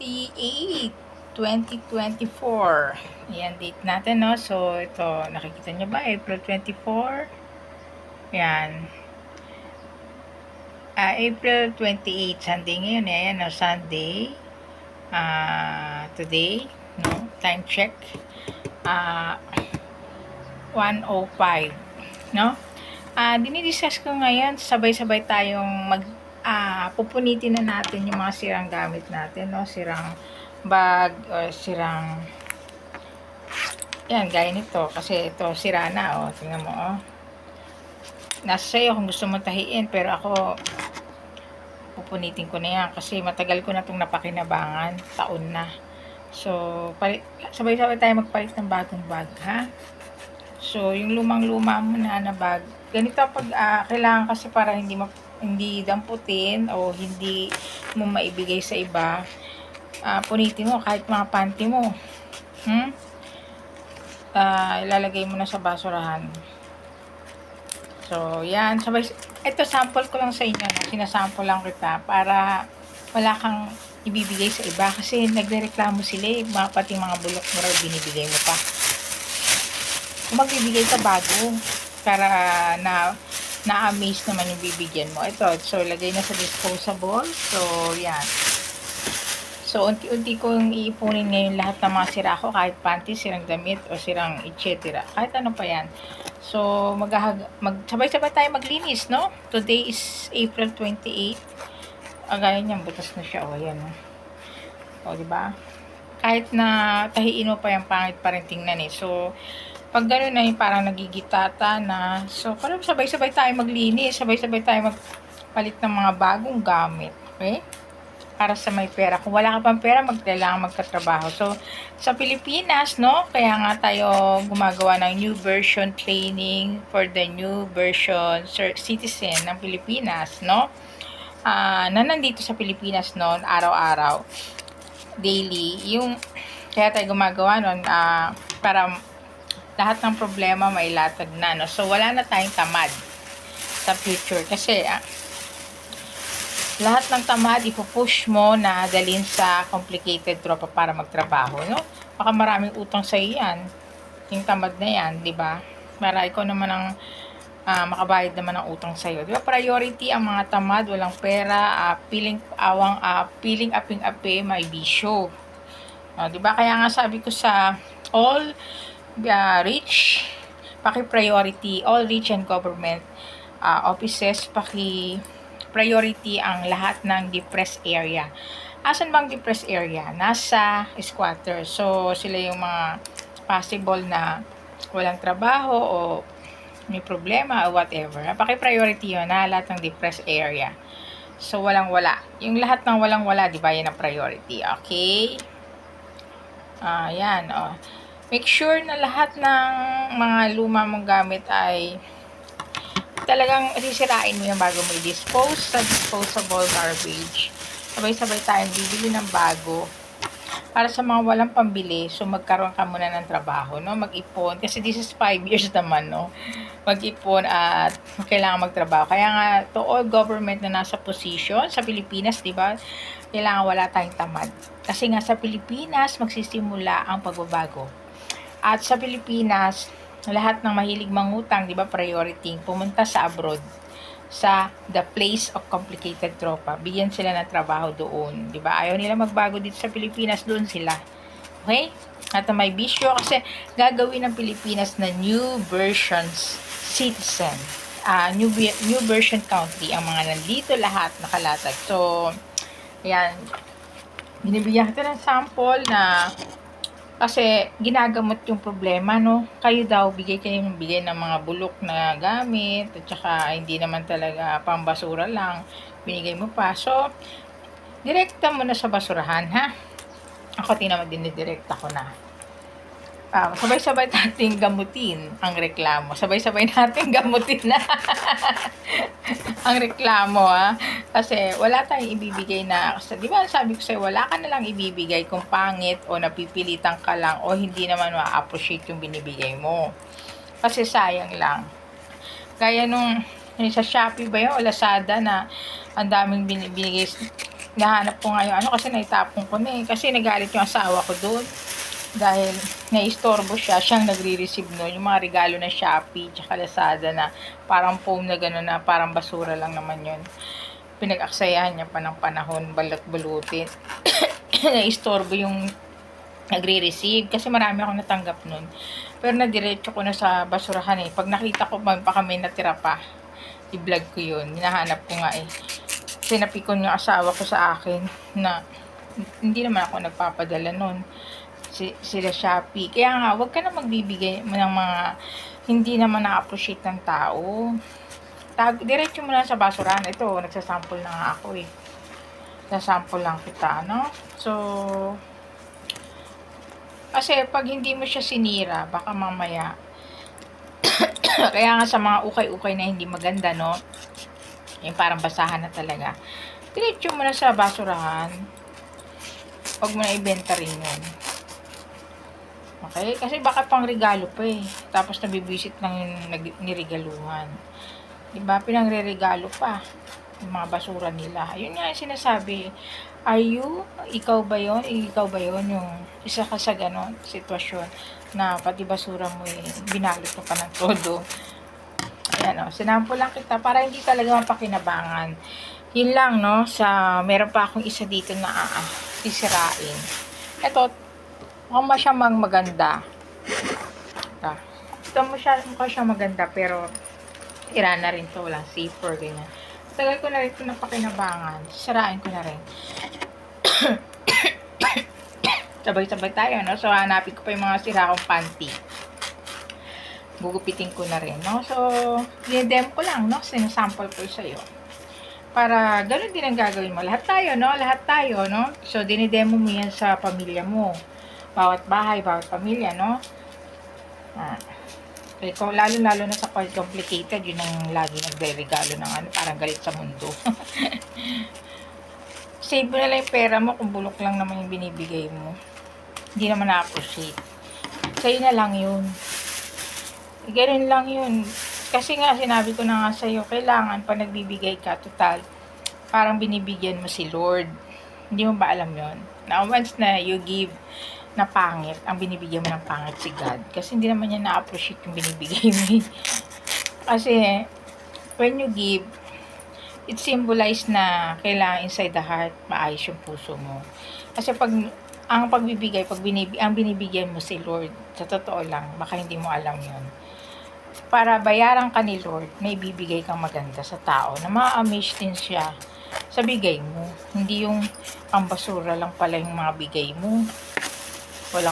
28, 2024. Ayan, date natin, no? So, ito, nakikita nyo ba? April 24. Ayan. April 28, Sunday ngayon. Ayan, no? Sunday. Today, no? Time check. 1:05, no? Dinidiscuss ko ngayon, sabay-sabay tayong pupunitin na natin yung mga sirang gamit natin, no? Sirang bag, or sirang, yan, gaya nito, kasi ito, sira na, oh, tingnan mo, oh. Nasa sa'yo kung gusto mo tahiin, pero ako, pupunitin ko na yan, kasi matagal ko na itong napakinabangan, taon na. So, sabay-sabay tayo magpalit ng bagong bag, ha? So, yung lumang-luma mo na bag, ganito pag kailangan kasi para hindi damputin o hindi mo maibigay sa iba, punitin mo kahit mga panty mo. Ilalagay mo na sa basurahan. So, yan. Ito, sample ko lang sa inyo. No? Sinasample lang kita para wala kang ibibigay sa iba. Kasi nagrereklamo sila pati mga bulok mo raw binibigay mo pa. Kung magbibigay ka bago para na-amaze naman yung bibigyan mo. Ito, so lagay na sa disposable. So, yan. So, unti-unti kong iipunin ngayon lahat ng mga sira ko, kahit panty, sirang damit, o sirang etc. Kahit ano pa yan. So, sabay-sabay tayo maglinis, no? Today is April 28. Gaya niyan, butas na siya. O, yan. O, diba? Kahit na tahiin mo pa yung pangit pa rin tingnan eh. So, pag gano'n na yung parang nagigitata na. So, parang sabay-sabay tayo maglinis. Sabay-sabay tayo magpalit ng mga bagong gamit. Okay? Para sa may pera. Kung wala ka pang pera, kailangan magkatrabaho. So, sa Pilipinas, no? Kaya nga tayo gumagawa ng new version training for the new version citizen ng Pilipinas, no? Na nandito sa Pilipinas noon, araw-araw, daily. Kaya tayo gumagawa nun, para lahat ng problema may latag na, no? So, wala na tayong tamad sa future. Kasi, lahat ng tamad, ipupush mo na dalhin sa complicated tropa para magtrabaho, no? Baka maraming utang sa yan. Yung tamad na yan, di ba? Para ikaw naman ang makabayad naman ng utang sa'yo. Di ba? Priority ang mga tamad, walang pera, piling aping-ape, may bisyo. Di ba? Kaya nga sabi ko sa all rich, paki-priority, all rich and government offices, paki-priority ang lahat ng depressed area. Asan bang depressed area? Nasa squatter. So, sila yung mga possible na walang trabaho o may problema o whatever. Paki-priority yun na lahat ng depressed area. So, walang-wala. Yung lahat ng walang-wala, di ba, yan ang priority. Okay? Yan, oh. Make sure na lahat ng mga luma mong gamit ay talagang sisirain mo yung bago mo i-dispose sa disposable garbage. Sabay-sabay tayong bibili ng bago para sa mga walang pambili. So, magkaroon ka muna ng trabaho, no? Mag-ipon. Kasi this is 5 years naman, no? Mag-ipon at kailangan magtrabaho. Kaya nga, to all government na nasa position sa Pilipinas, di ba? Kailangan wala tayong tamad. Kasi nga sa Pilipinas, magsisimula ang pagbabago. At sa Pilipinas, lahat ng mahilig mangutang, di ba, priority, pumunta sa abroad, sa the place of complicated tropa. Bigyan sila ng trabaho doon, di ba? Ayaw nila magbago dito sa Pilipinas, doon sila. Okay? At may bisyo kasi gagawin ng Pilipinas na new versions citizen. New version country ang mga nandito lahat nakalatag. So, ayan. Binibigyan kita ng sample na kasi ginagamot yung problema, no? Kayo daw, bigay ng mga bulok na gamit, at saka hindi naman talaga pambasura lang, binigay mo pa. So, direkta mo na sa basurahan, ha? Ako naman dinidirekta ko na. Sabay-sabay natin gamutin ang reklamo. Sabay-sabay natin gamutin na ang reklamo, ha? Kasi wala tayong ibibigay na, kasi di ba sabi ko sa'yo, wala ka na lang ibibigay kung pangit o napipilitan ka lang o hindi naman ma-appreciate yung binibigay mo. Kasi sayang lang. Gaya nung sa Shopee ba yun o Lazada na ang daming binibigay nahanap ko nga yung ano, kasi naitapon ko na eh. Kasi nagalit yung asawa ko doon. Dahil naistorbo siya, siyang nagre-receive nun. Yung mga regalo na Shopee, tsaka Lazada na parang foam na gano'n na parang basura lang naman yun. Pinag-aksayahan niya pa ng panahon, balot-balutin. Naistorbo yung nagre-receive kasi marami akong natanggap nun. Pero nadiretso ko na sa basurahan eh. Pag nakita ko pa kami natira pa, i-vlog ko yun. Hinahanap ko nga eh. Sinapikon yung asawa ko sa akin na hindi naman ako nagpapadala nun. Sila Shopee. Kaya nga, wag ka na magbibigay ng mga hindi naman na-appreciate ng tao. Diretso mo na sa basurahan. Ito, nagsasample na nga ako eh. Nasample lang kita, no? So, kasi pag hindi mo siya sinira, baka mamaya, kaya nga sa mga ukay-ukay na hindi maganda, no? Yung parang basahan na talaga. Diretso mo na sa basurahan. Huwag mo na ibenta rin yun. Okay? Kasi baka pang regalo pa eh. Tapos nabibisit lang yung niregaluhan. Diba? Pinangre-regalo pa. Yung mga basura nila. Yun nga yung sinasabi. Are you? Ikaw ba yun? Ikaw ba yun? Yung isa ka sa ganon sitwasyon na pati basura mo eh, binalot mo pa ng todo. Ayan o. Sinample lang kita para hindi talaga mapakinabangan. Yun lang no. Meron pa akong isa dito na sisirain. Ito, mukha siya maganda. Mukha siya maganda, pero tira na rin to. Walang zipper, ganyan. Tagal ko na rin ito napakinabangan. Sisirain ko na rin. Sabay-sabay tayo, no? So, hanapin ko pa yung mga sira kong panty. Gugupitin ko na rin, no? So, dinedem ko lang, no? Sinasample ko sa'yo. Para gano'n din ang gagawin mo. Lahat tayo, no? Lahat tayo, no? So, dinedemo mo yan sa pamilya mo. Bawat bahay, bawat pamilya, no? Lalo-lalo na sa complicated, yun ang lagi nagre-regalo ng ano, parang galit sa mundo. Save mo na lang yung pera mo kung bulok lang naman yung binibigay mo. Hindi naman na-appreciate. Sa'yo na lang yun. Ganun lang yun. Kasi nga, sinabi ko na nga sa'yo, kailangan pa nagbibigay ka, total, parang binibigyan mo si Lord. Hindi mo ba alam yun? Now, once na you give na pangit, ang binibigyan mo ng pangit si God. Kasi hindi naman niya na-appreciate yung binibigay mo. Kasi, when you give, it symbolize na kailangan inside the heart, maayos yung puso mo. Kasi ang pagbibigay, ang binibigyan mo si Lord, sa totoo lang, baka hindi mo alam yun. Para bayaran ka ni Lord, may bibigay kang maganda sa tao, na ma-amaze din siya sa bigay mo. Hindi yung ang basura lang pala yung mga bigay mo.